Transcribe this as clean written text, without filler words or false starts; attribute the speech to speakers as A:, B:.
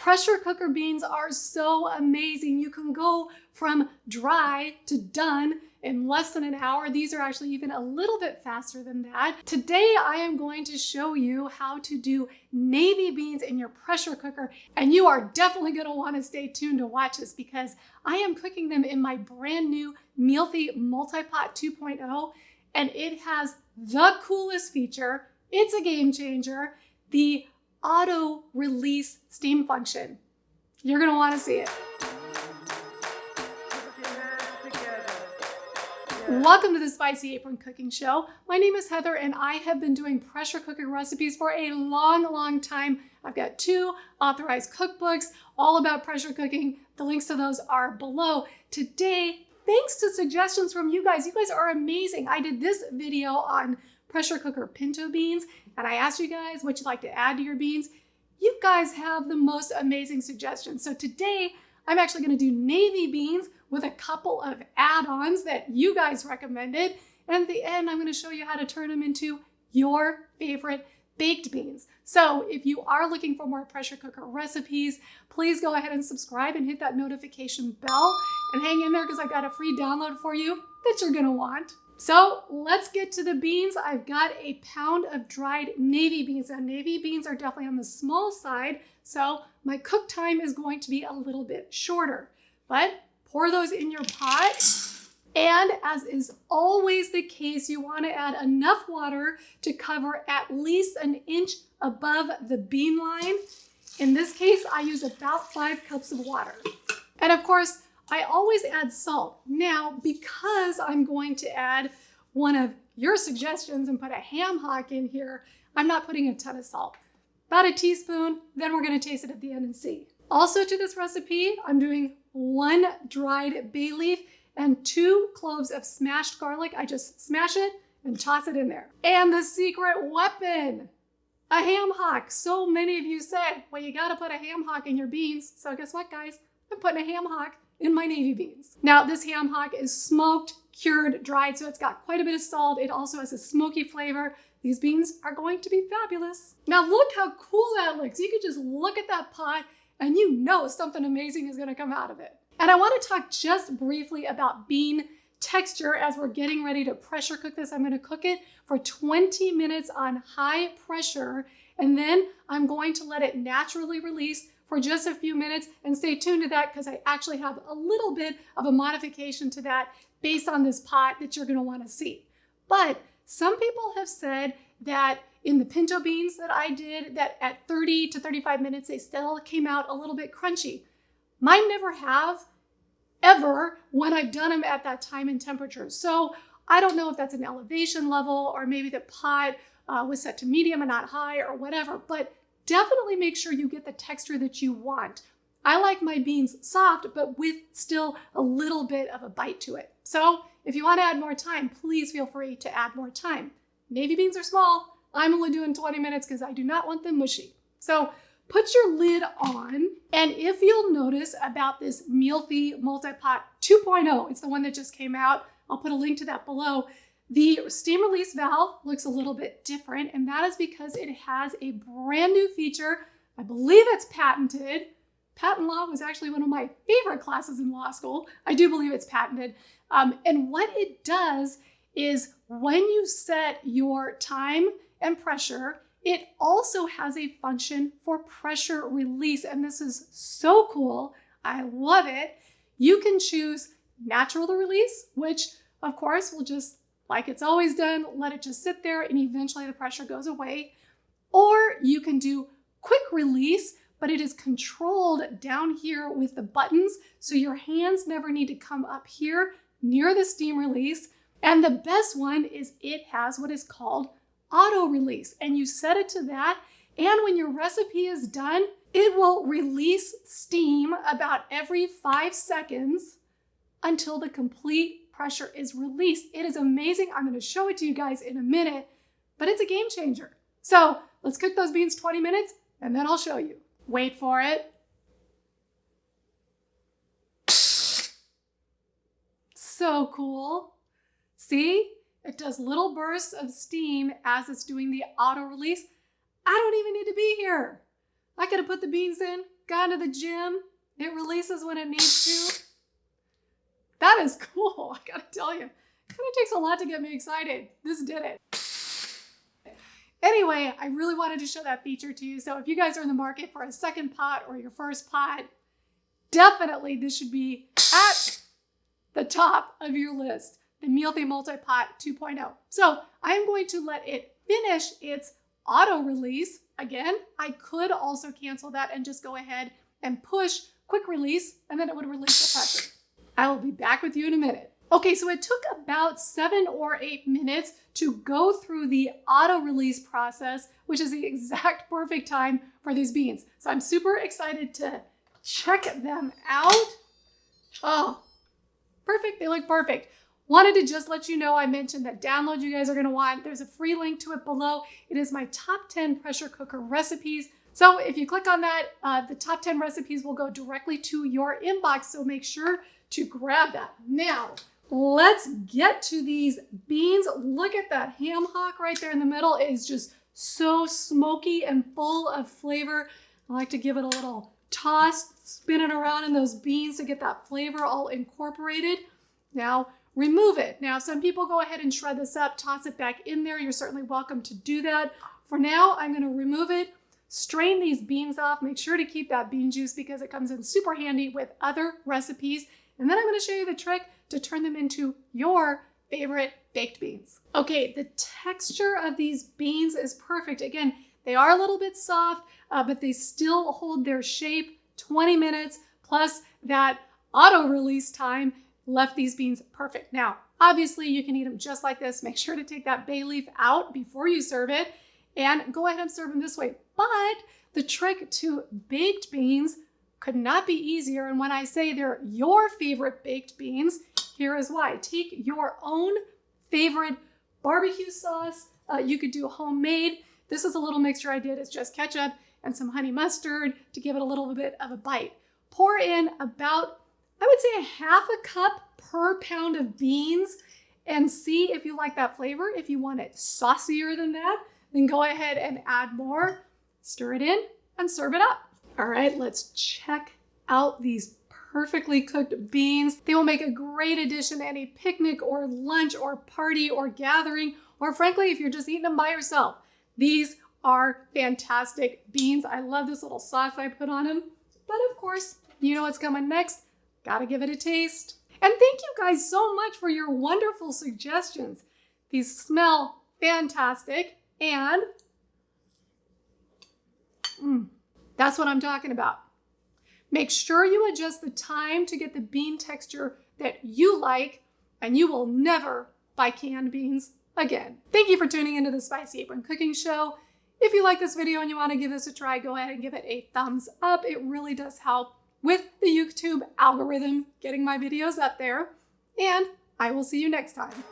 A: Pressure cooker beans are so amazing. You can go from dry to done in less than an hour. These are actually even a little bit faster than that. Today, I am going to show you how to do navy beans in your pressure cooker, and you are definitely going to want to stay tuned to watch this because I am cooking them in my brand new Mealthy Multi-Pot 2.0, and it has the coolest feature. It's a game changer, the auto release steam function. You're going to want to see it. Welcome to the Spicy Apron Cooking Show. My name is Heather and I have been doing pressure cooking recipes for a long time. I've got 2 authorized cookbooks all about pressure cooking. The links to those are below. Today, thanks to suggestions from you guys are amazing. I did this video on pressure cooker pinto beans and I asked you guys what you'd like to add to your beans. You guys have the most amazing suggestions. So today, I'm actually going to do navy beans with a couple of add-ons that you guys recommended. And at the end, I'm going to show you how to turn them into your favorite baked beans. So if you are looking for more pressure cooker recipes, please go ahead and subscribe and hit that notification bell and hang in there because I've got a free download for you that you're going to want. So let's get to the beans. I've got a pound of dried navy beans. Now, navy beans are definitely on the small side, so my cook time is going to be a little bit shorter. But pour those in your pot. And as is always the case, you want to add enough water to cover at least an inch above the bean line. In this case, I use about 5 cups of water. And of course, I always add salt. Now, because I'm going to add one of your suggestions and put a ham hock in here, I'm not putting a ton of salt. About a teaspoon, then we're going to taste it at the end and see. Also to this recipe, I'm doing 1 dried bay leaf and 2 cloves of smashed garlic. I just smash it and toss it in there. And the secret weapon, a ham hock. So many of you said, well, you got to put a ham hock in your beans. So guess what, guys? I'm putting a ham hock in my navy beans. Now, this ham hock is smoked, cured, dried, so it's got quite a bit of salt. It also has a smoky flavor. These beans are going to be fabulous. Now, look how cool that looks. You can just look at that pot and you know something amazing is gonna come out of it. And I wanna talk just briefly about bean texture as we're getting ready to pressure cook this. I'm gonna cook it for 20 minutes on high pressure, and then I'm going to let it naturally release for just a few minutes, and stay tuned to that because I actually have a little bit of a modification to that based on this pot that you're gonna wanna see. But some people have said that in the pinto beans that I did, that at 30 to 35 minutes, they still came out a little bit crunchy. Mine never have, ever, when I've done them at that time and temperature. So I don't know if that's an elevation level or maybe the pot was set to medium and not high or whatever, but definitely make sure you get the texture that you want. I like my beans soft, but with still a little bit of a bite to it. So if you want to add more time, please feel free to add more time. Navy beans are small. I'm only doing 20 minutes because I do not want them mushy. So put your lid on, and if you'll notice about this Mealthy Multi-Pot 2.0, it's the one that just came out. I'll put a link to that below. The steam release valve looks a little bit different, and that is because it has a brand new feature. I believe it's patented. Patent law was actually one of my favorite classes in law school. I do believe it's patented. And what it does is when you set your time and pressure, it also has a function for pressure release. And this is so cool. I love it. You can choose natural release, which of course will just, like it's always done, let it just sit there and eventually the pressure goes away. Or you can do quick release, but it is controlled down here with the buttons. So your hands never need to come up here near the steam release. And the best one is it has what is called auto release. And you set it to that. And when your recipe is done, it will release steam about every 5 seconds until the complete pressure is released. It is amazing. I'm going to show it to you guys in a minute, but it's a game changer. So let's cook those beans 20 minutes and then I'll show you. Wait for it. So cool. See? It does little bursts of steam as it's doing the auto release. I don't even need to be here. I could have put the beans in, gone to the gym, it releases when it needs to. That is cool, I gotta tell you. It kind of takes a lot to get me excited. This did it. Anyway, I really wanted to show that feature to you. So if you guys are in the market for a second pot or your first pot, definitely this should be at the top of your list, the Meal Theme Multi-Pot 2.0. So I am going to let it finish its auto release. Again, I could also cancel that and just go ahead and push quick release, and then it would release the pressure. I will be back with you in a minute. Okay, so it took about 7 or 8 minutes to go through the auto release process, which is the exact perfect time for these beans. So I'm super excited to check them out. Oh, perfect, they look perfect. Wanted to just let you know, I mentioned that download you guys are gonna want. There's a free link to it below. It is my top 10 pressure cooker recipes. So if you click on that, the top 10 recipes will go directly to your inbox. So make sure to grab that. Now, let's get to these beans. Look at that ham hock right there in the middle. It is just so smoky and full of flavor. I like to give it a little toss, spin it around in those beans to get that flavor all incorporated. Now, remove it. Now, some people go ahead and shred this up, toss it back in there. You're certainly welcome to do that. For now, I'm gonna remove it, strain these beans off. Make sure to keep that bean juice because it comes in super handy with other recipes. And then I'm gonna show you the trick to turn them into your favorite baked beans. Okay, the texture of these beans is perfect. Again, they are a little bit soft, but they still hold their shape. 20 minutes plus that auto release time left these beans perfect. Now, obviously you can eat them just like this. Make sure to take that bay leaf out before you serve it and go ahead and serve them this way. But the trick to baked beans could not be easier. And when I say they're your favorite baked beans, here is why. Take your own favorite barbecue sauce. You could do homemade. This is a little mixture I did. It's just ketchup and some honey mustard to give it a little bit of a bite. Pour in about, I would say, a half a cup per pound of beans and see if you like that flavor. If you want it saucier than that, then go ahead and add more. Stir it in and serve it up. All right, let's check out these perfectly cooked beans. They will make a great addition to any picnic or lunch or party or gathering, or frankly, if you're just eating them by yourself. These are fantastic beans. I love this little sauce I put on them. But of course, you know what's coming next. Gotta give it a taste. And thank you guys so much for your wonderful suggestions. These smell fantastic and that's what I'm talking about. Make sure you adjust the time to get the bean texture that you like, and you will never buy canned beans again. Thank you for tuning into the Spicy Apron Cooking Show. If you like this video and you want to give this a try, go ahead and give it a thumbs up. It really does help with the YouTube algorithm getting my videos up there. And I will see you next time.